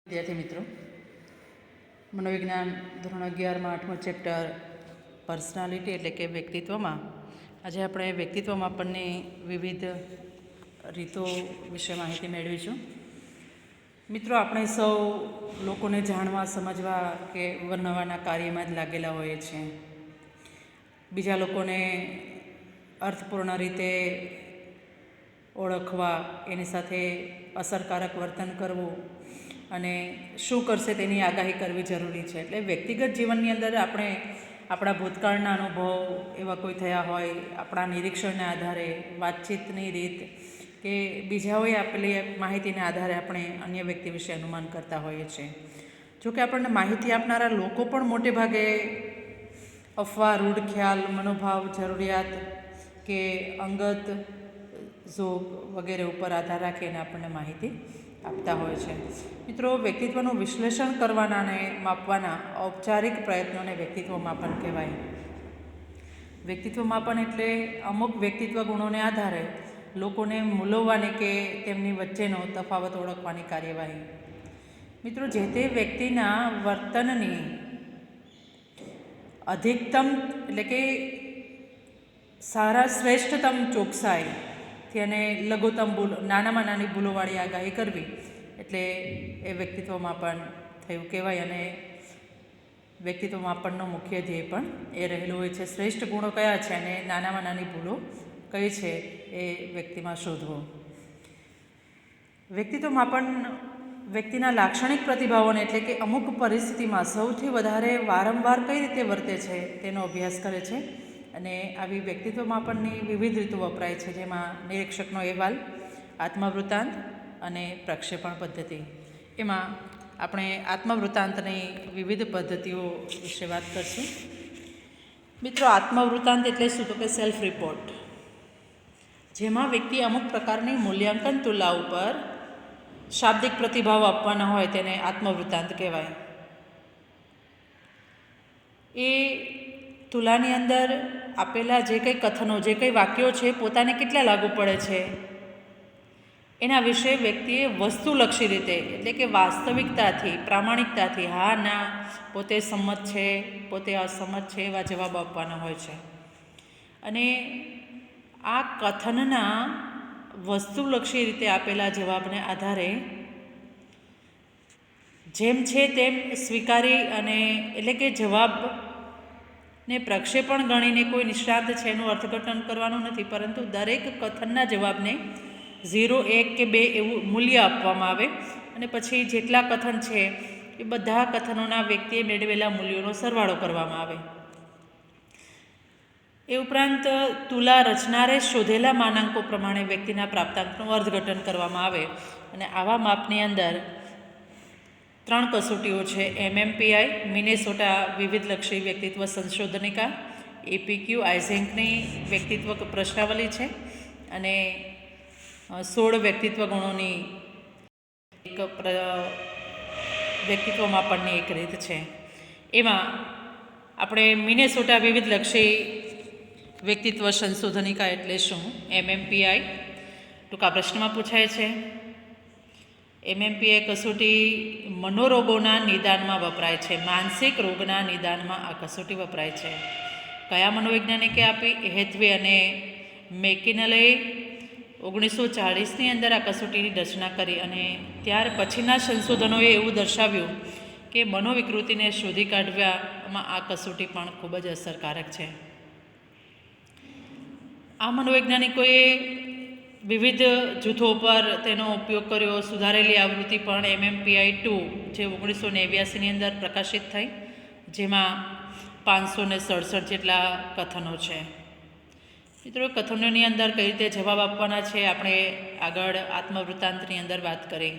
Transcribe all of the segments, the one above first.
વિદ્યાર્થી મિત્રો, મનોવિજ્ઞાન ધોરણ 11માં 8મો ચેપ્ટર પર્સનાલિટી એટલે કે વ્યક્તિત્વમાં આજે આપણે વ્યક્તિત્વ માપનની વિવિધ રીતો વિશે માહિતી મેળવીશું. મિત્રો, આપણે સૌ લોકોને જાણવા, સમજવા કે વર્ણવવાના કાર્યમાં જ લાગેલા હોઈએ છીએ. બીજા લોકોને અર્થપૂર્ણ રીતે ઓળખવા, એની સાથે અસરકારક વર્તન કરવું અને શું કરશે તેની આગાહી કરવી જરૂરી છે. એટલે વ્યક્તિગત જીવનની અંદર આપણે આપણા ભૂતકાળના અનુભવ એવા કોઈ થયા હોય, આપણા નિરીક્ષણના આધારે, વાતચીતની રીત કે બીજાઓએ આપેલી માહિતીના આધારે આપણે અન્ય વ્યક્તિ વિશે અનુમાન કરતા હોઈએ છીએ. જોકે આપણને માહિતી આપનારા લોકો પણ મોટે ભાગે અફવા, રૂઢ ખ્યાલ, મનોભાવ, જરૂરિયાત કે અંગત ઝોક વગેરે ઉપર આધાર રાખીને આપણને માહિતી આપતા હોય છે. મિત્રો, વ્યક્તિત્વનું વિશ્લેષણ કરવાના અને માપવાના ઔપચારિક પ્રયત્નોને વ્યક્તિત્વ માપન કહેવાય. વ્યક્તિત્વ માપન એટલે અમુક વ્યક્તિત્વ ગુણોને આધારે લોકોને મૂલવવાની કે તેમની વચ્ચેનો તફાવત ઓળખવાની કાર્યવાહી. મિત્રો, જે તે વ્યક્તિના વર્તનની અધિકતમ એટલે કે શ્રેષ્ઠતમ ચોકસાઈથી અને લઘુત્તમ ભૂલ, નાનામાં નાની ભૂલોવાળી આગાહી કરવી એટલે એ વ્યક્તિત્વ માપન થયું કહેવાય. અને વ્યક્તિત્વ માપનનો મુખ્ય ધ્યેય પણ એ રહેલો હોય છે. શ્રેષ્ઠ ગુણો કયા છે અને નાનામાં નાની ભૂલો કઈ છે એ વ્યક્તિમાં શોધવો. વ્યક્તિત્વ માપન વ્યક્તિના લાક્ષણિક પ્રતિભાવોને એટલે કે અમુક પરિસ્થિતિમાં સૌથી વધારે વારંવાર કઈ રીતે વર્તે છે તેનો અભ્યાસ કરે છે. અને આવી વ્યક્તિત્વ માપનની વિવિધ રીતો વપરાય છે, જેમાં નિરીક્ષકનો અહેવાલ, આત્મવૃત્તાંત અને પ્રક્ષેપણ પદ્ધતિ. એમાં આપણે આત્મવૃત્તાંતની વિવિધ પદ્ધતિઓ વિશે વાત કરીશું. મિત્રો, આત્મવૃત્તાંત એટલે શું? તો કે સેલ્ફ રિપોર્ટ, જેમાં વ્યક્તિ અમુક પ્રકારની મૂલ્યાંકન તુલા ઉપર શાબ્દિક પ્રતિભાવ આપવાના હોય તેને આત્મવૃત્તાંત કહેવાય. એ તુલાની અંદર આપેલા જે કંઈ કથનો, જે કંઈ વાક્યો છે, પોતાને કેટલા લાગુ પડે છે એના વિશે વ્યક્તિએ વસ્તુલક્ષી રીતે એટલે કે વાસ્તવિકતાથી, પ્રામાણિકતાથી, હા ના, પોતે સંમત છે, પોતે અસંમત છે એવા જવાબ આપવાના હોય છે. અને આ કથનના વસ્તુલક્ષી રીતે આપેલા જવાબને આધારે જેમ છે તેમ સ્વીકારી અને એટલે કે જવાબને પ્રક્ષેપણ ગણીને કોઈ નિષ્ણાત છે એનું અર્થઘટન કરવાનું નથી, પરંતુ દરેક કથનના જવાબને 0, 1 કે 2 એવું મૂલ્ય આપવામાં આવે અને પછી જેટલા કથન છે એ બધા કથનોના વ્યક્તિએ મેળવેલા મૂલ્યોનો સરવાળો કરવામાં આવે. એ ઉપરાંત તુલા રચનારે શોધેલા માનાંકો પ્રમાણે વ્યક્તિના પ્રાપ્તાંકનું અર્થઘટન કરવામાં આવે. અને આવા માપની અંદર 3 કસોટીઓ છે: MMPI, મિનેસોટા વિવિધલક્ષી વ્યક્તિત્વ સંશોધનિકા, APQ, આઇઝેન્કની વ્યક્તિત્વ પ્રશ્નાવલી છે, અને 16 વ્યક્તિત્વ ગુણોની એક વ્યક્તિત્વ માપનની એક રીત છે. એમાં આપણે મિનેસોટા વિવિધલક્ષી વ્યક્તિત્વ સંશોધનિકા એટલે શું? MMPI ટૂંકા પ્રશ્નમાં પૂછાય છે. MMPI કસોટી મનોરોગોના નિદાનમાં વપરાય છે. માનસિક રોગના નિદાનમાં આ કસોટી વપરાય છે. કયા મનોવૈજ્ઞાનિકે આપી? હેથવે અને મેકિનલે 1940ની અંદર આ કસોટીની રચના કરી. અને ત્યાર પછીના સંશોધનોએ એવું દર્શાવ્યું કે મનોવિકૃતિને શોધી કાઢવામાં આ કસોટી પણ ખૂબ જ અસરકારક છે. આ મનોવૈજ્ઞાનિકોએ વિવિધ જૂથો પર તેનો ઉપયોગ કર્યો. સુધારેલી આવૃત્તિ પણ MMPI 2 જે 1989ની અંદર પ્રકાશિત થઈ, જેમાં 567 જેટલા કથનો છે. મિત્રો, કથનોની અંદર કઈ રીતે જવાબ આપવાના છે આપણે આગળ આત્મવૃત્તાંતની અંદર વાત કરી.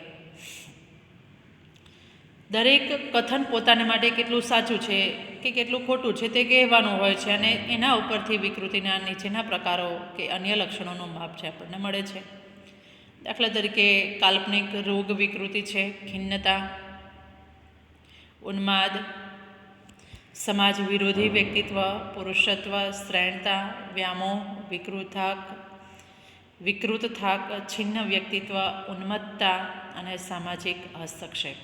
દરેક કથન પોતાને માટે કેટલું સાચું છે કે કેટલું ખોટું છે તે કહેવાનું હોય છે, અને એના ઉપરથી વિકૃતિના નીચેના પ્રકારો કે અન્ય લક્ષણોનું માપ છે આપણને મળે છે. દાખલા તરીકે કાલ્પનિક રોગ વિકૃતિ છે: ખિન્નતા, ઉન્માદ, સમાજ વિરોધી વ્યક્તિત્વ, પુરુષત્વ, શ્રેણતા, વ્યામોહ, વિકૃત થાક, છિન્ન વ્યક્તિત્વ, ઉન્મત્તતા અને સામાજિક હસ્તક્ષેપ.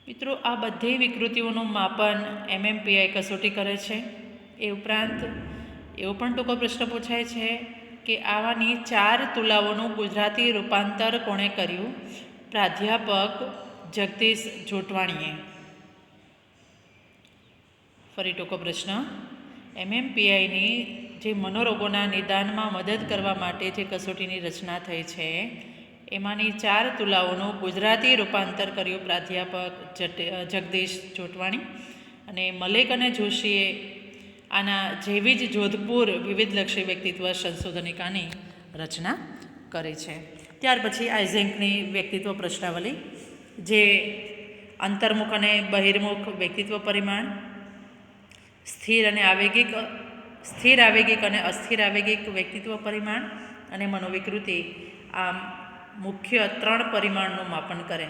મિત્રો, આ બધી વિકૃતિઓનું માપન MMPI કસોટી કરે છે. એ ઉપરાંત એવો પણ ટૂંકો પ્રશ્ન પૂછાય છે કે આવાની 4 તુલાઓનું ગુજરાતી રૂપાંતર કોણે કર્યું? પ્રાધ્યાપક જગદીશ જોટવાણીએ. ફરી ટૂંકો પ્રશ્ન, MMPIની જે મનોરોગોના નિદાનમાં મદદ કરવા માટે જે કસોટીની રચના થઈ છે એમાંની 4 તુલાઓનું ગુજરાતી રૂપાંતર કર્યું પ્રાધ્યાપક જગદીશ જોટવાણી. અને મલેક અને જોશીએ આના જેવી જ જોધપુર વિવિધલક્ષી વ્યક્તિત્વ સંશોધનિકાની રચના કરી છે. ત્યાર પછી આઇઝેકની વ્યક્તિત્વ પ્રશ્નાવલી, જે અંતર્મુખ અને બહિર્મુખ વ્યક્તિત્વ પરિમાણ, સ્થિર આવેગિક અને અસ્થિર આવેગિક વ્યક્તિત્વ પરિમાણ અને મનોવિકૃતિ, આમ મુખ્ય 3 પરિમાણનું માપન કરે.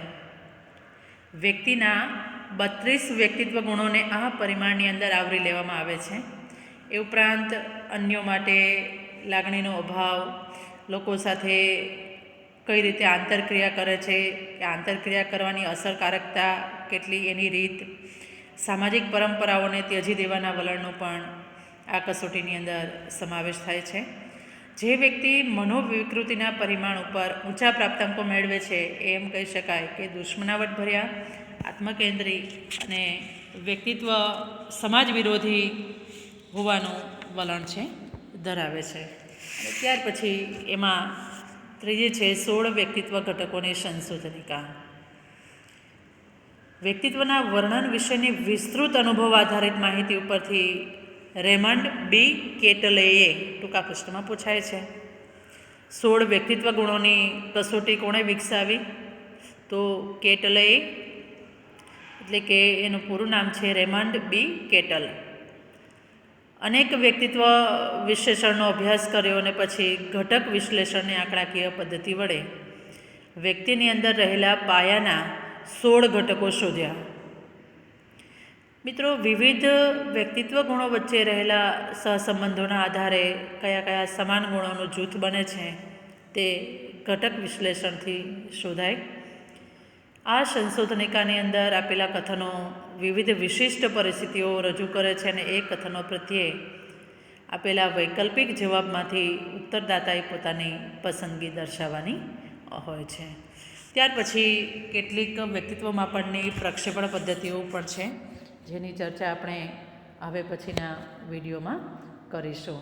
વ્યક્તિના 32 વ્યક્તિત્વ ગુણોને આ પરિમાણની અંદર આવરી લેવામાં આવે છે. એ ઉપરાંત અન્યો માટે લાગણીનો અભાવ, લોકો સાથે કઈ રીતે આંતરક્રિયા કરે છે, કે આંતરક્રિયા કરવાની અસરકારકતા કેટલી, એની રીત, સામાજિક પરંપરાઓને ત્યજી દેવાના વલણનો પણ આ કસોટીની અંદર સમાવેશ થાય છે. જે વ્યક્તિ મનોવિકૃતિના પરિમાણ ઉપર ઊંચા પ્રાપ્તાંકો મેળવે છે એમ કહી શકાય કે દુશ્મનાવટ ભર્યા, આત્મકેન્દ્રી અને વ્યક્તિત્વ સમાજ વિરોધી હોવાનું વલણ છે ધરાવે છે. અને ત્યાર પછી એમાં ત્રીજી છે 16 વ્યક્તિત્વ ઘટકોની સંશોધનિકા. વ્યક્તિત્વના વર્ણન વિશેની વિસ્તૃત અનુભવ આધારિત માહિતી ઉપરથી રેમન્ડ બી કેટલેએ ટૂંકા પ્રશ્નમાં પૂછાય છે. 16 વ્યક્તિત્વ ગુણોની કસોટી કોણે વિકસાવી? તો કેટલેએ, એટલે કે એનું પૂરું નામ છે રેમન્ડ બી કેટલ. અનેક વ્યક્તિત્વ વિશ્લેષણનો અભ્યાસ કર્યો અને પછી ઘટક વિશ્લેષણની આંકડાકીય પદ્ધતિ વડે વ્યક્તિની અંદર રહેલા પાયાના 16 ઘટકો શોધ્યા. મિત્રો, વિવિધ વ્યક્તિત્વ ગુણો વચ્ચે રહેલા સહસંબંધોના આધારે કયા કયા સમાન ગુણોનું જૂથ બને છે તે ઘટક વિશ્લેષણથી શોધાય. આ સંશોધનિકાની અંદર આપેલા કથનો વિવિધ વિશિષ્ટ પરિસ્થિતિઓ રજૂ કરે છે અને એ કથનો પ્રત્યે આપેલા વૈકલ્પિક જવાબમાંથી ઉત્તરદાતાએ પોતાની પસંદગી દર્શાવવાની હોય છે. ત્યાર પછી કેટલીક વ્યક્તિત્વ માપનની પ્રક્ષેપણ પદ્ધતિઓ પણ છે, જેની ચર્ચા આપણે હવે પછીના વિડીયોમાં કરીશું.